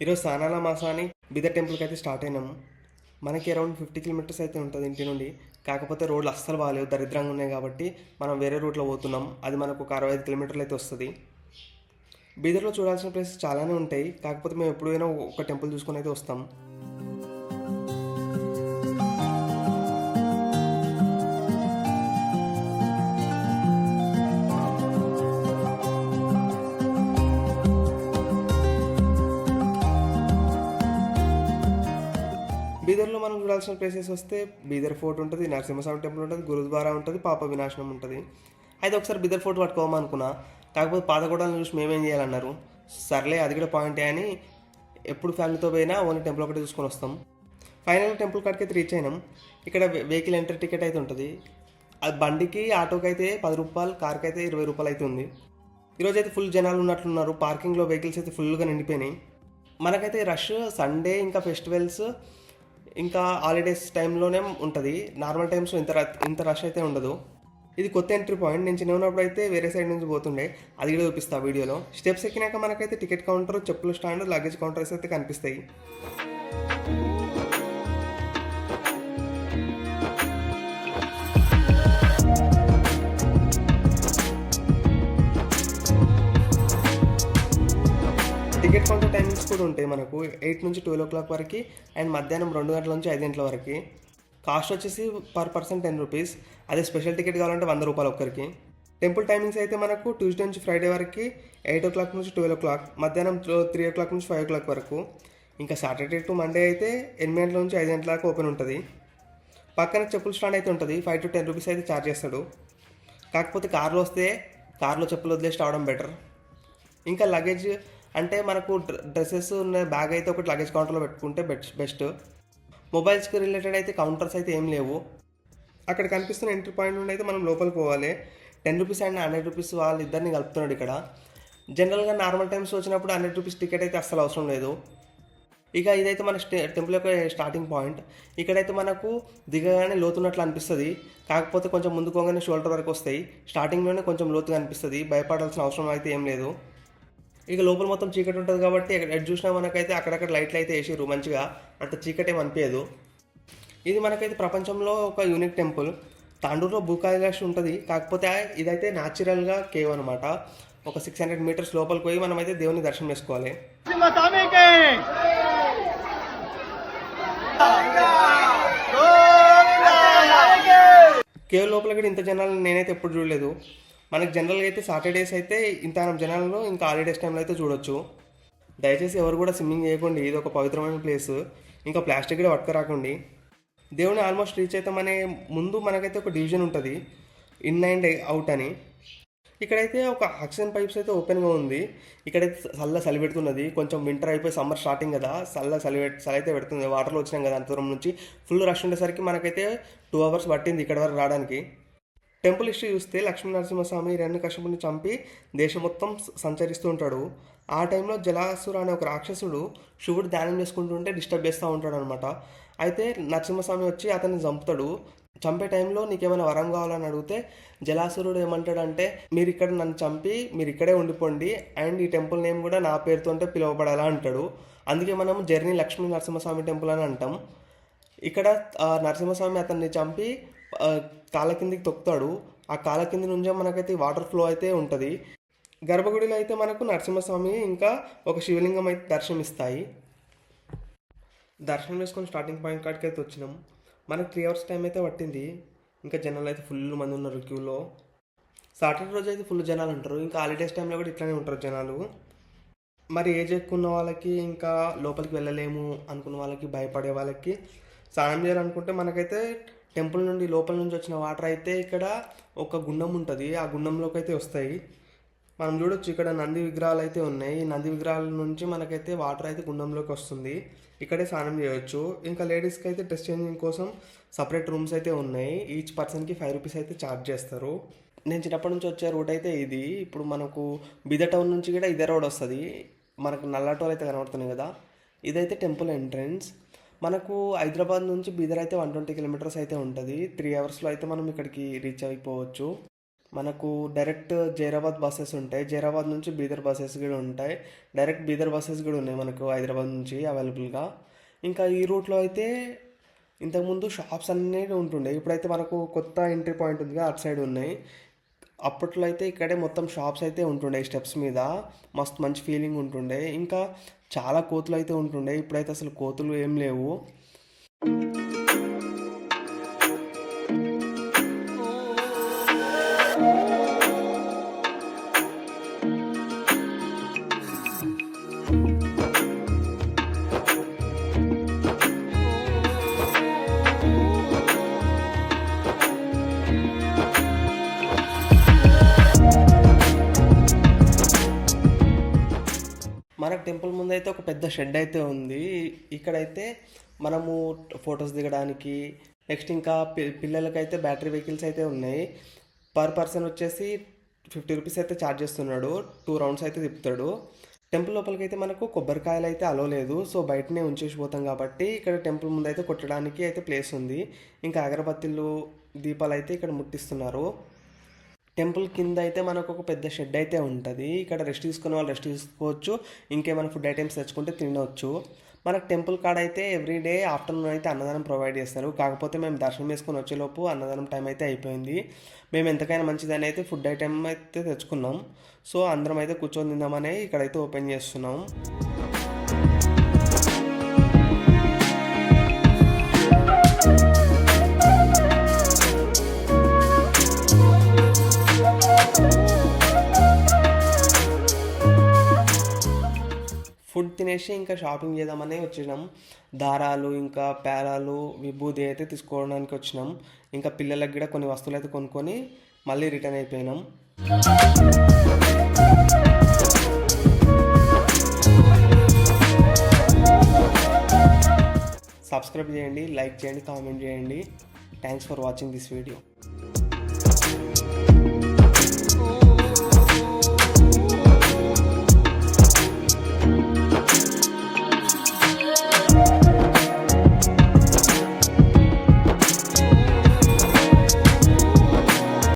ఈరోజు సానాల మాసాని బీదర్ టెంపుల్కి అయితే స్టార్ట్ అయినాము. మనకి అరౌండ్ 50 కిలోమీటర్స్ అయితే ఉంటుంది ఇంటి నుండి. కాకపోతే రోడ్లు అస్సలు బాగాలేవు, దరిద్రంగా ఉన్నాయి కాబట్టి మనం వేరే రూట్లో పోతున్నాం. అది మనకు ఒక 65 కిలోమీటర్లు అయితే వస్తుంది. బీదర్లో చూడాల్సిన ప్లేసెస్ చాలానే ఉంటాయి, కాకపోతే మేము ఎప్పుడైనా ఒక టెంపుల్ చూసుకొని అయితే వస్తాం. బీదర్లో మనం చూడాల్సిన ప్లేసెస్ వస్తే బీదర్ ఫోర్ట్ ఉంటుంది, నరసింహస్వామి టెంపుల్ ఉంటుంది, గురుద్వారా ఉంటుంది, పాప వినాశనం ఉంటుంది. అయితే ఒకసారి బీదర్ ఫోర్ట్ పట్టుకోమనుకున్నా, కాకపోతే పాతగూడలను చూసి మేమేం చేయాలన్నారు. సర్లే అది కూడా పాయింటే అని ఎప్పుడు ఫ్యామిలీతో పోయినా ఓన్లీ టెంపుల్ ఒకటి చూసుకొని వస్తాం. ఫైనల్ టెంపుల్ కాడికి అయితే రీచ్ అయినాం. ఇక్కడ వెహికల్ ఎంట్రీ టికెట్ అయితే ఉంటుంది. అది బండికి ఆటోకి అయితే 10 రూపాయలు, కార్కి అయితే 20 రూపాయలు అయితే ఉంది. ఈరోజు అయితే ఫుల్ జనాలు ఉన్నట్లున్నారు. పార్కింగ్లో వెహికల్స్ అయితే ఫుల్గా నిండిపోయినాయి. మనకైతే రష్ సండే ఇంకా ఫెస్టివల్స్ ఇంకా హాలిడేస్ టైంలోనే ఉంటుంది. నార్మల్ టైమ్స్లో ఇంత రష్ అయితే ఉండదు. ఇది కొత్త ఎంట్రీ పాయింట్. నేను చిన్న ఉన్నప్పుడు అయితే వేరే సైడ్ నుంచి పోతుండే, అది కూడా చూపిస్తా వీడియోలో. స్టెప్స్ ఎక్కినాక మనకైతే టికెట్ కౌంటర్, చెప్పుల స్టాండ్, లగేజ్ కౌంటర్స్ అయితే కనిపిస్తాయి. టికెట్ కౌంటర్ టైమింగ్స్ కూడా ఉంటాయి మనకు. 8 నుంచి 12 o'clock వరకు అండ్ మధ్యాహ్నం 2 గంటల నుంచి 5 గంటల వరకు. కాస్ట్ వచ్చేసి పర్ పర్సన్ 10 రూపీస్. అదే స్పెషల్ టికెట్ కావాలంటే 100 రూపాయలు ఒక్కరికి. టెంపుల్ టైమింగ్స్ అయితే మనకు ట్యూస్డే నుంచి ఫ్రైడే వరకు 8 o'clock నుంచి 12 o'clock, మధ్యాహ్నం 3 o'clock నుంచి 5 o'clock వరకు. ఇంకా సాటర్డే టు మండే అయితే 8 గంటల నుంచి 5 గంటల దాకా ఓపెన్ ఉంటుంది. పక్కన చెప్పుల స్టాండ్ అయితే ఉంటుంది. 5 to 10 రూపీస్ అయితే ఛార్జ్ చేస్తాడు. కాకపోతే కార్లో వస్తే కార్లో చెప్పులు వదిలేసి రావడం బెటర్. ఇంకా లగేజ్ అంటే మనకు డ్రెస్సెస్ ఉన్న బ్యాగ్ అయితే ఒకటి లగేజ్ కౌంటర్లో పెట్టుకుంటే బెస్ట్. మొబైల్స్కి రిలేటెడ్ అయితే కౌంటర్స్ అయితే ఏం లేవు. అక్కడ కనిపిస్తున్న ఎంట్రీ పాయింట్ నుండి అయితే మనం లోపలికి పోవాలి. 10 రూపీస్ అండ్ 100 రూపీస్ వాళ్ళు ఇద్దరిని కలుపుతున్నాడు ఇక్కడ. జనరల్గా నార్మల్ టైమ్స్ వచ్చినప్పుడు 100 రూపీస్ టికెట్ అయితే అస్సలు అవసరం లేదు. ఇక ఇదైతే మన టెంపుల్ యొక్క స్టార్టింగ్ పాయింట్. ఇక్కడైతే మనకు దిగగానే లోతున్నట్లు అనిపిస్తుంది, కాకపోతే కొంచెం ముందుకోగానే షోల్డర్ వరకు వస్తాయి. స్టార్టింగ్లోనే కొంచెం లోతుగా అనిపిస్తుంది, భయపడాల్సిన అవసరం అయితే ఏం లేదు. ఇక లోపల మొత్తం చీకటి ఉంటుంది కాబట్టి ఎటు చూసినా మనకైతే అక్కడక్కడ లైట్లు అయితే వేసిర్రు మంచిగా, అంత చీకటి ఏమి అనిపించదు. ఇది మనకైతే ప్రపంచంలో ఒక యూనిక్ టెంపుల్. తాండూరులో భూకైలాష్ ఉంటుంది, కాకపోతే ఇదైతే న్యాచురల్గా కేవ్ అనమాట. ఒక 600 మీటర్స్ లోపలికి పోయి మనమైతే దేవుని దర్శనం చేసుకోవాలి. కేవ్ లోపల కూడా ఇంత జనాలు నేనైతే ఎప్పుడు చూడలేదు. మనకి జనరల్గా అయితే సాటర్డేస్ అయితే ఇంత జనాలను ఇంకా హాలిడేస్ టైంలో అయితే చూడొచ్చు. దయచేసి ఎవరు కూడా స్విమ్మింగ్ చేయకండి, ఇది ఒక పవిత్రమైన ప్లేస్. ఇంకా ప్లాస్టిక్ కూడా పట్టుకురాకండి. దేవుని ఆల్మోస్ట్ రీచ్ అవుతామనే ముందు మనకైతే ఒక డివిజన్ ఉంటుంది, ఇన్ అండ్ అవుట్ అని. ఇక్కడైతే ఒక ఆక్సిజన్ పైప్స్ అయితే ఓపెన్గా ఉంది. ఇక్కడైతే చలి పెడుతున్నది. కొంచెం వింటర్ అయిపోయి సమ్మర్ స్టార్టింగ్ కదా, చలి అయితే పెడుతుంది. వాటర్లో వచ్చినాం కదా అంత దూరం నుంచి. ఫుల్ రష్ ఉండేసరికి మనకైతే 2 hours పట్టింది ఇక్కడ వరకు రావడానికి. టెంపుల్ హిస్టరీ చూస్తే లక్ష్మీ నరసింహస్వామి హిరణ్యకశిపుని చంపి దేశం మొత్తం సంచరిస్తూ ఉంటాడు. ఆ టైంలో జలాసుర అనే ఒక రాక్షసుడు శివుడు ధ్యానం చేసుకుంటుంటే డిస్టర్బ్ చేస్తూ ఉంటాడు అనమాట. అయితే నరసింహస్వామి వచ్చి అతన్ని చంపుతాడు. చంపే టైంలో నీకేమైనా వరం కావాలని అడిగితే జలాసురుడు ఏమంటాడంటే, మీరు ఇక్కడ నన్ను చంపి మీరు ఇక్కడే ఉండిపోండి అండ్ ఈ టెంపుల్ నేమ్ కూడా నా పేరుతో పిలువబడాలా అంటాడు. అందుకే మనం జర్నీ లక్ష్మీ నరసింహస్వామి టెంపుల్ అని అంటాం. ఇక్కడ నరసింహస్వామి అతన్ని చంపి కాళ్ళ కిందికి తొక్కుతాడు. ఆ కాళ్ళ కింది నుంచే మనకైతే వాటర్ ఫ్లో అయితే ఉంటుంది. గర్భగుడిలో అయితే మనకు నరసింహస్వామి ఇంకా ఒక శివలింగం అయితే దర్శనమిస్తాయి. దర్శనం చేసుకొని స్టార్టింగ్ పాయింట్ కాడికి అయితే వచ్చినాం. మనకు 3 hours టైం అయితే పట్టింది. ఇంకా జనాలు అయితే ఫుల్ మంది ఉన్నారు క్యూలో. సాటర్డే రోజు అయితే ఫుల్ జనాలు ఉంటారు. ఇంకా హాలిడేస్ టైంలో కూడా ఇట్లానే ఉంటారు జనాలు. మరి ఏజ్ ఎక్కువ ఉన్న వాళ్ళకి, ఇంకా లోపలికి వెళ్ళలేము అనుకున్న వాళ్ళకి, భయపడే వాళ్ళకి స్నానం చేయాలనుకుంటే మనకైతే టెంపుల్ నుండి లోపల నుంచి వచ్చిన వాటర్ అయితే ఇక్కడ ఒక గుండం ఉంటుంది, ఆ గుండంలోకి అయితే వస్తాయి. మనం చూడొచ్చు ఇక్కడ నంది విగ్రహాలు అయితే ఉన్నాయి. ఈ నంది విగ్రహాల నుంచి మనకైతే వాటర్ అయితే గుండంలోకి వస్తుంది. ఇక్కడే స్నానం చేయొచ్చు. ఇంకా లేడీస్కి అయితే డ్రెస్ చేంజింగ్ కోసం సపరేట్ రూమ్స్ అయితే ఉన్నాయి. ఈచ్ పర్సన్కి 5 రూపీస్ అయితే ఛార్జ్ చేస్తారు. నేను చిన్నప్పటి నుంచి వచ్చే రూట్ అయితే ఇది. ఇప్పుడు మనకు బీదర్ టౌన్ నుంచి కూడా ఇదే రోడ్ వస్తుంది. మనకు నల్లటోలు అయితే కనబడుతున్నాయి కదా, ఇదైతే టెంపుల్ ఎంట్రన్స్. మనకు హైదరాబాద్ నుంచి బీదర్ అయితే 120 కిలోమీటర్స్ అయితే ఉంటుంది. 3 hours అయితే మనం ఇక్కడికి రీచ్ అయిపోవచ్చు. మనకు డైరెక్ట్ జైరాబాద్ బస్సెస్ ఉంటాయి. జైరాబాద్ నుంచి బీదర్ బస్సెస్ కూడా ఉంటాయి. డైరెక్ట్ బీదర్ బస్సెస్ కూడా ఉన్నాయి మనకు హైదరాబాద్ నుంచి అవైలబుల్గా. ఇంకా ఈ రూట్లో అయితే ఇంతకుముందు షాప్స్ అన్నీ ఉంటుండే. ఇప్పుడైతే మనకు కొత్త ఎంట్రీ పాయింట్ ఉందిగా అటు సైడ్ ఉన్నాయి. అప్పట్లో అయితే ఇక్కడే మొత్తం షాప్స్ అయితే ఉంటుండే స్టెప్స్ మీద. మస్తు మంచి ఫీలింగ్ ఉంటుండే. ఇంకా చాలా కోతులు అయితే ఉంటుండే. ఇప్పుడైతే అసలు కోతులు ఏం లేవు. మనకు టెంపుల్ ముందు అయితే ఒక పెద్ద షెడ్ అయితే ఉంది. ఇక్కడైతే మనము ఫొటోస్ దిగడానికి, నెక్స్ట్ ఇంకా పిల్లలకైతే బ్యాటరీ వెహికల్స్ అయితే ఉన్నాయి. పర్ పర్సన్ వచ్చేసి 50 రూపీస్ అయితే ఛార్జ్ చేస్తున్నాడు. 2 రౌండ్స్ అయితే తిప్పుతాడు. టెంపుల్ లోపలికి అయితే మనకు కొబ్బరికాయలు అయితే అలో లేదు. సో బయటనే ఉంచేసి పోతాం కాబట్టి ఇక్కడ టెంపుల్ ముందు అయితే కొట్టడానికి అయితే ప్లేస్ ఉంది. ఇంకా అగరబత్తిలు, దీపాలు అయితే ఇక్కడ ముట్టిస్తున్నారు. టెంపుల్ కింద అయితే మనకు ఒక పెద్ద షెడ్ అయితే ఉంటుంది. ఇక్కడ రెస్ట్ తీసుకునే వాళ్ళు రెస్ట్ తీసుకోవచ్చు. ఇంకేమైనా ఫుడ్ ఐటమ్స్ తెచ్చుకుంటే తినవచ్చు. మనకు టెంపుల్ కాడ అయితే ఎవ్రీడే ఆఫ్టర్నూన్ అయితే అన్నదానం ప్రొవైడ్ చేస్తారు. కాకపోతే మేము దర్శనం చేసుకొని వచ్చేలోపు అన్నదానం టైం అయితే అయిపోయింది. మేము ఎంతకైనా మంచిదని అయితే ఫుడ్ ఐటమ్ అయితే తెచ్చుకున్నాం. సో అందరం అయితే కూర్చొని తిందామని ఇక్కడైతే ఓపెన్ చేస్తున్నాం. ఫుడ్ తినేసి ఇంకా షాపింగ్ చేద్దామని వచ్చినాం. దారాలు, ఇంకా పేలాలు, విభూది అయితే తీసుకోవడానికి వచ్చినాం. ఇంకా పిల్లలకి కూడా కొన్ని వస్తువులు అయితే కొనుక్కొని మళ్ళీ రిటర్న్ అయిపోయినాం. సబ్స్క్రైబ్ చేయండి, లైక్ చేయండి, కామెంట్ చేయండి. Thanks for watching this video.